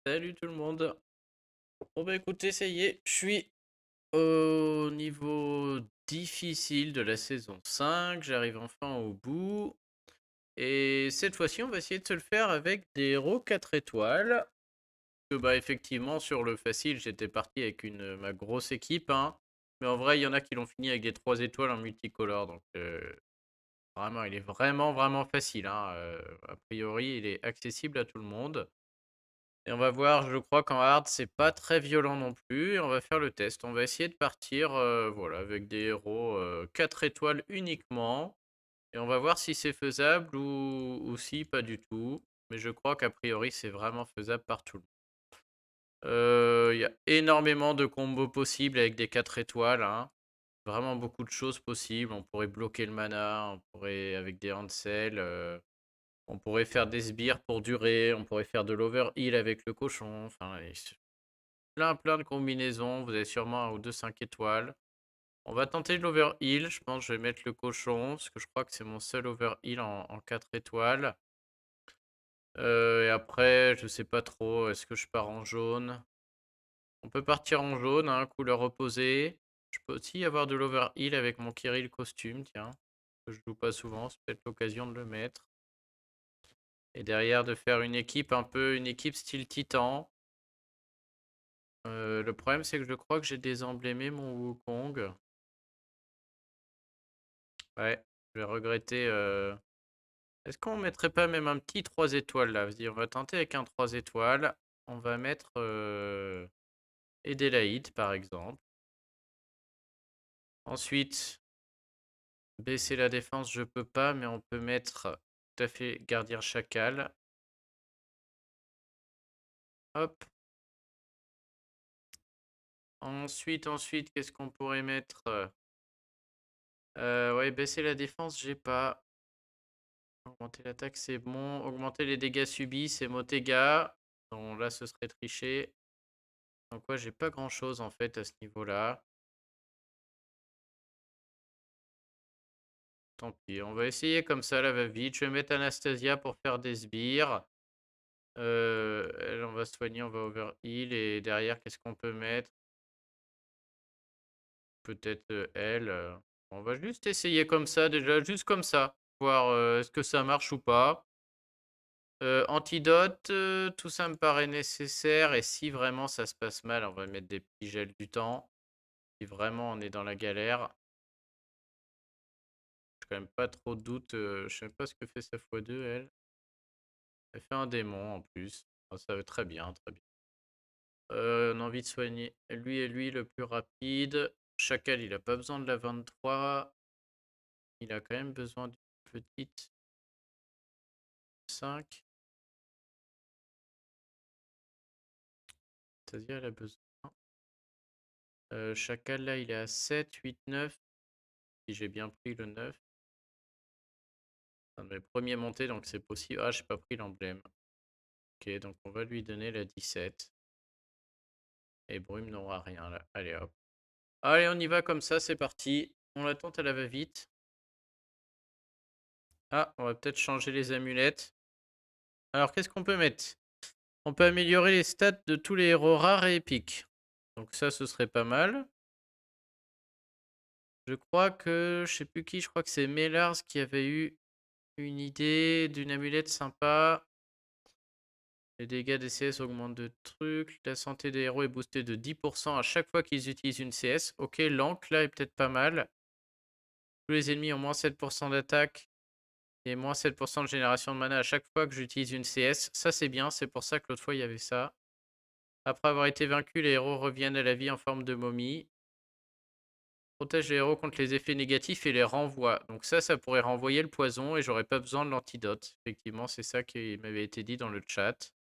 Salut tout le monde. Bon bah écoutez, ça y est, je suis au niveau difficile de la saison 5. J'arrive enfin au bout. Et cette fois-ci, on va essayer de se le faire avec des héros 4 étoiles. Que bah effectivement, sur le facile, j'étais parti avec ma grosse équipe, hein. Mais en vrai, il y en a qui l'ont fini avec des 3 étoiles en multicolore. Donc vraiment, il est vraiment, vraiment facile, hein. A priori, il est accessible à tout le monde. Et on va voir, je crois qu'en hard, c'est pas très violent non plus. Et on va faire le test. On va essayer de partir voilà, avec des héros 4 étoiles uniquement. Et on va voir si c'est faisable ou si pas du tout. Mais je crois qu'a priori, c'est vraiment faisable par tout le monde. Il y a énormément de combos possibles avec des 4 étoiles, hein. Vraiment beaucoup de choses possibles. On pourrait bloquer le mana, on pourrait avec des Hansel. On pourrait faire des sbires pour durer, on pourrait faire de l'overheal avec le cochon. Enfin, plein de combinaisons. Vous avez sûrement un ou deux 5 étoiles. On va tenter de l'overheal. Je pense que je vais mettre le cochon, parce que je crois que c'est mon seul overheal en 4 étoiles. Et après, je sais pas trop. Est-ce que je pars en jaune? On peut partir en jaune, hein, couleur opposée. Je peux aussi avoir de l'overheal avec mon Kirill costume, tiens. Que je joue pas souvent, c'est peut-être l'occasion de le mettre. Et derrière, de faire une équipe un peu, une équipe style Titan. Le problème, c'est que je crois que j'ai désemblémé mon Wukong. Ouais, je vais regretter. Est-ce qu'on mettrait pas même un petit 3 étoiles là? Vas-y, on va tenter avec un 3 étoiles. On va mettre Edélaïde, par exemple. Ensuite, baisser la défense, je peux pas, mais on peut mettre tout à fait Gardien Chacal. Hop. Ensuite, qu'est-ce qu'on pourrait mettre? Ouais, baisser la défense, j'ai pas. Augmenter l'attaque, c'est bon. Augmenter les dégâts subis, c'est Motega. Bon, là, ce serait tricher. Donc, ouais, j'ai pas grand-chose, en fait, à ce niveau-là. Tant pis, on va essayer comme ça, là, va vite. Je vais mettre Anastasia pour faire des sbires. Elle, on va soigner, on va overheal. Et derrière, qu'est-ce qu'on peut mettre? Peut-être elle. On va juste essayer comme ça, déjà, juste comme ça. Voir est-ce que ça marche ou pas. Antidote, tout ça me paraît nécessaire. Et si vraiment ça se passe mal, on va mettre des petits gels du temps. Si vraiment on est dans la galère. J'ai quand même pas trop de doute. Je sais même pas ce que fait sa x2, elle. Elle fait un démon en plus. Ah, ça va très bien, très bien. On a envie de soigner lui et lui le plus rapide. Chacal, il a pas besoin de la 23. Il a quand même besoin d'une petite 5. C'est-à-dire, elle a besoin. Chacal, là, il est à 7, 8, 9. Si j'ai bien pris le 9. C'est un de mes premiers montés, donc c'est possible. Ah, j'ai pas pris l'emblème. Ok, donc on va lui donner la 17. Et Brume n'aura rien là. Allez hop. Allez, on y va comme ça, c'est parti. On la tente, elle va vite. Ah, on va peut-être changer les amulettes. Alors, qu'est-ce qu'on peut mettre? On peut améliorer les stats de tous les héros rares et épiques. Donc ça, ce serait pas mal. Je crois que, je sais plus qui, je crois que c'est Mellars qui avait eu une idée d'une amulette sympa. Les dégâts des CS augmentent de trucs. La santé des héros est boostée de 10% à chaque fois qu'ils utilisent une CS. Ok, l'encre là est peut-être pas mal. Tous les ennemis ont moins 7% d'attaque et moins 7% de génération de mana à chaque fois que j'utilise une CS. Ça c'est bien, c'est pour ça que l'autre fois il y avait ça. Après avoir été vaincu, les héros reviennent à la vie en forme de momie. Protège les héros contre les effets négatifs et les renvoie. Donc ça pourrait renvoyer le poison et j'aurais pas besoin de l'antidote. Effectivement, c'est ça qui m'avait été dit dans le chat.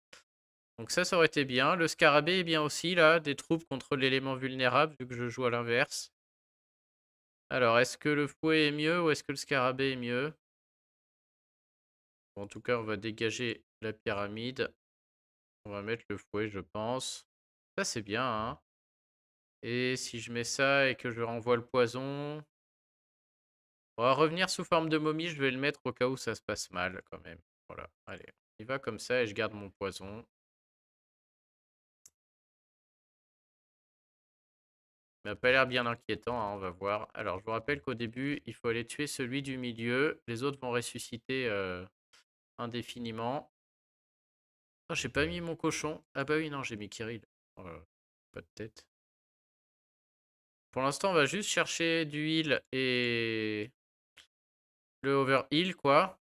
Donc ça aurait été bien. Le scarabée est bien aussi, là. Des troupes contre l'élément vulnérable, vu que je joue à l'inverse. Alors, est-ce que le fouet est mieux ou est-ce que le scarabée est mieux? Bon, en tout cas, on va dégager la pyramide. On va mettre le fouet, je pense. Ça, c'est bien, hein. Et si je mets ça et que je renvoie le poison... On va revenir sous forme de momie. Je vais le mettre au cas où ça se passe mal, quand même. Voilà, allez. Il va comme ça et je garde mon poison. Il m'a pas l'air bien inquiétant, hein, on va voir. Alors, je vous rappelle qu'au début, il faut aller tuer celui du milieu. Les autres vont ressusciter indéfiniment. Oh, j'ai pas mis mon cochon. Ah bah oui, non, j'ai mis Kirill. Oh là là, pas de tête. Pour l'instant, on va juste chercher du heal et le overheal, quoi.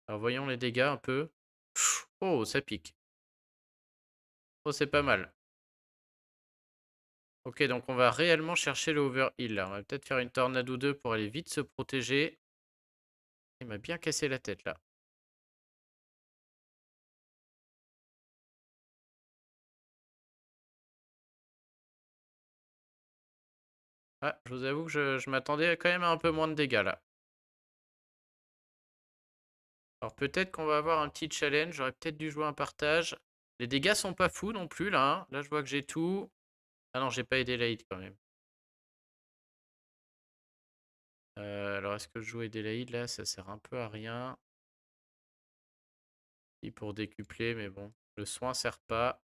Alors, voyons les dégâts un peu. Oh, ça pique. Oh, c'est pas mal. Ok, donc on va réellement chercher le overheal, là. On va peut-être faire une tornade ou deux pour aller vite se protéger. Il m'a bien cassé la tête, là. Ah, je vous avoue que je m'attendais quand même à un peu moins de dégâts, là. Alors peut-être qu'on va avoir un petit challenge. J'aurais peut-être dû jouer un partage. Les dégâts sont pas fous non plus, là, hein. Là, je vois que j'ai tout. Ah non, j'ai pas aidé Laïd quand même. Alors, est-ce que je joue Adélaïde là? Ça sert un peu à rien. Si, pour décupler, mais bon. Le soin sert pas.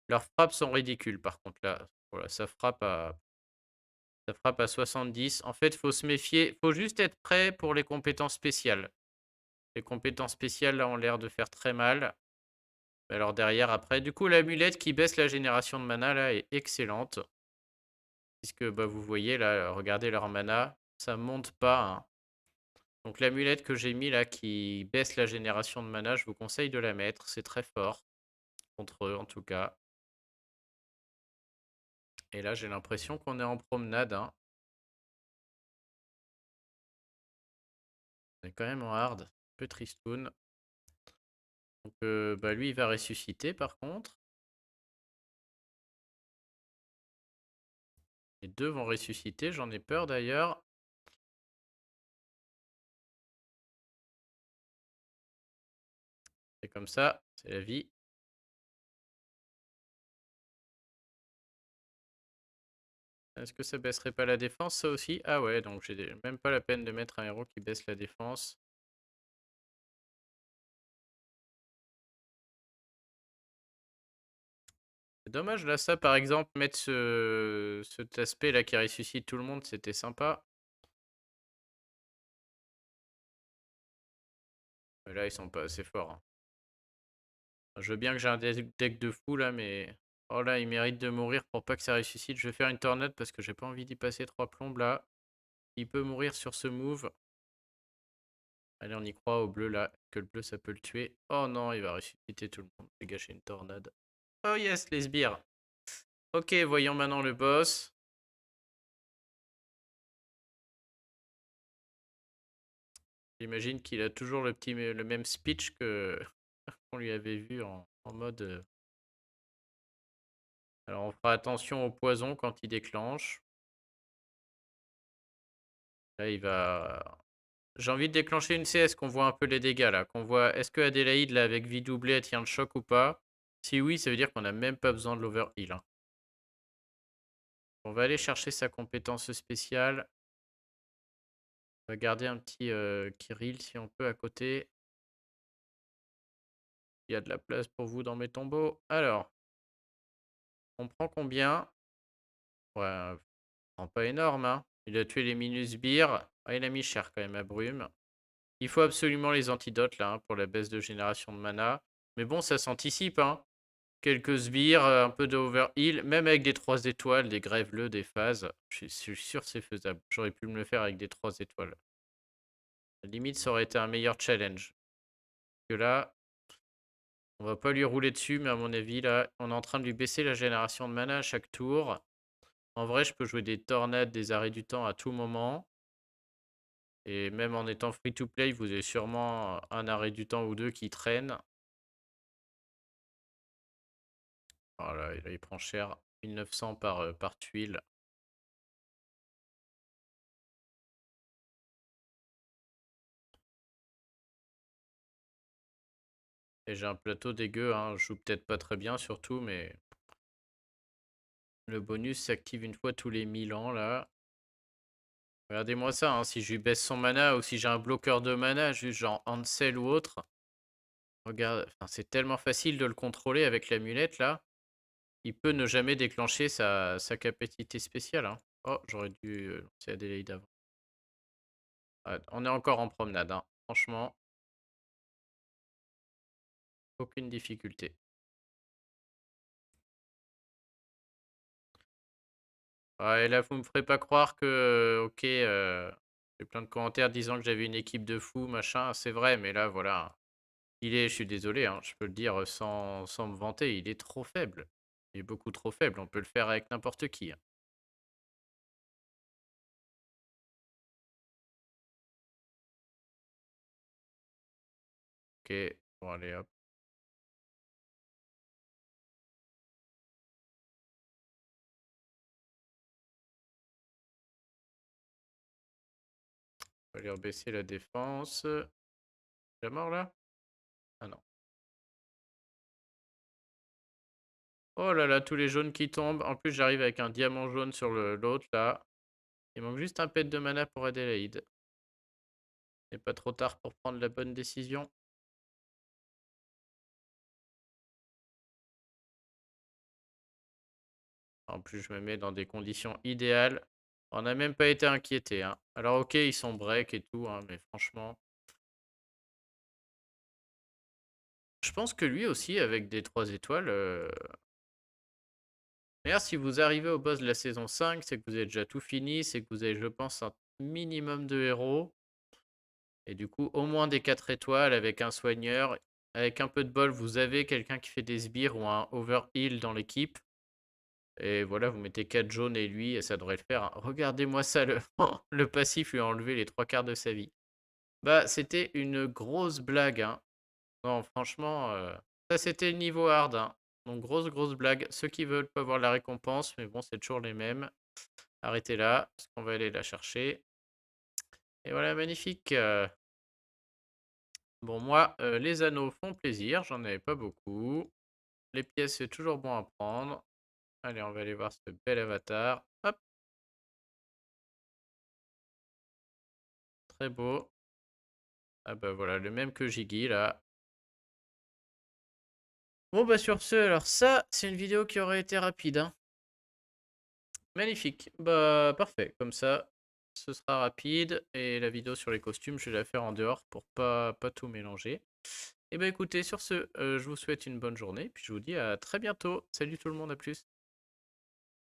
Leurs frappes sont ridicules par contre là. Voilà, ça frappe à 70. En fait, faut se méfier. Faut juste être prêt pour les compétences spéciales. Les compétences spéciales là ont l'air de faire très mal. Alors derrière, après, du coup, l'amulette qui baisse la génération de mana là est excellente. Puisque bah, vous voyez là, regardez leur mana, ça monte pas, hein. Donc l'amulette que j'ai mis là qui baisse la génération de mana, je vous conseille de la mettre. C'est très fort. Contre eux en tout cas. Et là j'ai l'impression qu'on est en promenade, hein. On est quand même en hard. Un peu tristoun. Donc bah, lui il va ressusciter par contre. Les deux vont ressusciter, j'en ai peur d'ailleurs. C'est comme ça, c'est la vie. Est-ce que ça baisserait pas la défense ça aussi? Ah ouais, donc j'ai même pas la peine de mettre un héros qui baisse la défense. C'est dommage là, ça par exemple, mettre cet aspect là qui ressuscite tout le monde, c'était sympa. Mais là ils sont pas assez forts, hein. Je veux bien que j'ai un deck de fou là, mais... Oh là, il mérite de mourir pour pas que ça ressuscite. Je vais faire une tornade parce que j'ai pas envie d'y passer 3 plombes là. Il peut mourir sur ce move. Allez, on y croit au bleu là, que le bleu ça peut le tuer. Oh non, il va ressusciter tout le monde. J'ai gâché une tornade. Oh yes, les sbires. Ok, voyons maintenant le boss. J'imagine qu'il a toujours le même speech que qu'on lui avait vu en mode... Alors on fera attention au poison quand il déclenche. Là, il va... J'ai envie de déclencher une CS, qu'on voit un peu les dégâts là. Qu'on voit, est-ce que Adélaïde là avec vie doublée elle tient le choc ou pas? Si oui, ça veut dire qu'on n'a même pas besoin de l'overheal, hein. On va aller chercher sa compétence spéciale. On va garder un petit Kirill si on peut à côté. Il y a de la place pour vous dans mes tombeaux. Alors, on prend combien? Ouais, on prend pas énorme, hein. Il a tué les Minusbires. Ah, il a mis cher quand même à Brume. Il faut absolument les antidotes là, hein, pour la baisse de génération de mana. Mais bon, ça s'anticipe, hein. Quelques sbires, un peu de overheal, même avec des 3 étoiles, des grèves-le, des phases. Je suis sûr que c'est faisable. J'aurais pu me le faire avec des 3 étoiles. Limite, ça aurait été un meilleur challenge. Que là, on va pas lui rouler dessus, mais à mon avis, là, on est en train de lui baisser la génération de mana à chaque tour. En vrai, je peux jouer des tornades, des arrêts du temps à tout moment. Et même en étant free to play, vous avez sûrement un arrêt du temps ou deux qui traînent. Voilà, là, il prend cher. 1900 par tuile. Et j'ai un plateau dégueu, hein. Je joue peut-être pas très bien surtout, mais le bonus s'active une fois tous les 1000 ans là. Regardez-moi ça, hein, si je lui baisse son mana ou si j'ai un bloqueur de mana, juste genre Ansel ou autre. Regarde, enfin, c'est tellement facile de le contrôler avec l'amulette là. Il peut ne jamais déclencher sa capacité spéciale, hein. Oh, j'aurais dû lancer Adélaïde avant. Ouais, on est encore en promenade, hein. Franchement, aucune difficulté. Ouais, et là, vous me ferez pas croire que, ok, j'ai plein de commentaires disant que j'avais une équipe de fous, machin. C'est vrai, mais là, voilà. Je suis désolé, hein, je peux le dire sans me vanter, il est trop faible. Il est beaucoup trop faible. On peut le faire avec n'importe qui, hein. Ok, bon, allez, hop. On va aller rebaisser la défense. La mort là? Ah non. Oh là là, tous les jaunes qui tombent. En plus, j'arrive avec un diamant jaune sur l'autre là. Il manque juste un pet de mana pour Adélaïde. Il n'est pas trop tard pour prendre la bonne décision. En plus, je me mets dans des conditions idéales. On n'a même pas été inquiété, hein. Alors ok, ils sont break et tout, hein, mais franchement... Je pense que lui aussi, avec des 3 étoiles... D'ailleurs, si vous arrivez au boss de la saison 5, c'est que vous avez déjà tout fini, c'est que vous avez, je pense, un minimum de héros. Et du coup, au moins des 4 étoiles avec un soigneur. Avec un peu de bol, vous avez quelqu'un qui fait des sbires ou un overheal dans l'équipe. Et voilà, vous mettez 4 jaunes et lui, et ça devrait le faire, hein. Regardez-moi ça, le passif lui a enlevé les 3 quarts de sa vie. Bah, c'était une grosse blague, hein. Non, franchement, ça c'était le niveau hard, hein. Donc grosse blague. Ceux qui veulent peuvent avoir la récompense, mais bon, c'est toujours les mêmes. Arrêtez là, parce qu'on va aller la chercher. Et voilà, magnifique. Bon, moi, les anneaux font plaisir, j'en avais pas beaucoup. Les pièces, c'est toujours bon à prendre. Allez, on va aller voir ce bel avatar. Hop, très beau. Ah bah voilà, le même que Jiggy là. Bon bah sur ce, alors ça, c'est une vidéo qui aurait été rapide, hein. Magnifique. Bah parfait, comme ça, ce sera rapide. Et la vidéo sur les costumes, je vais la faire en dehors pour pas tout mélanger. Et bah écoutez, sur ce, je vous souhaite une bonne journée. Puis je vous dis à très bientôt. Salut tout le monde, à plus.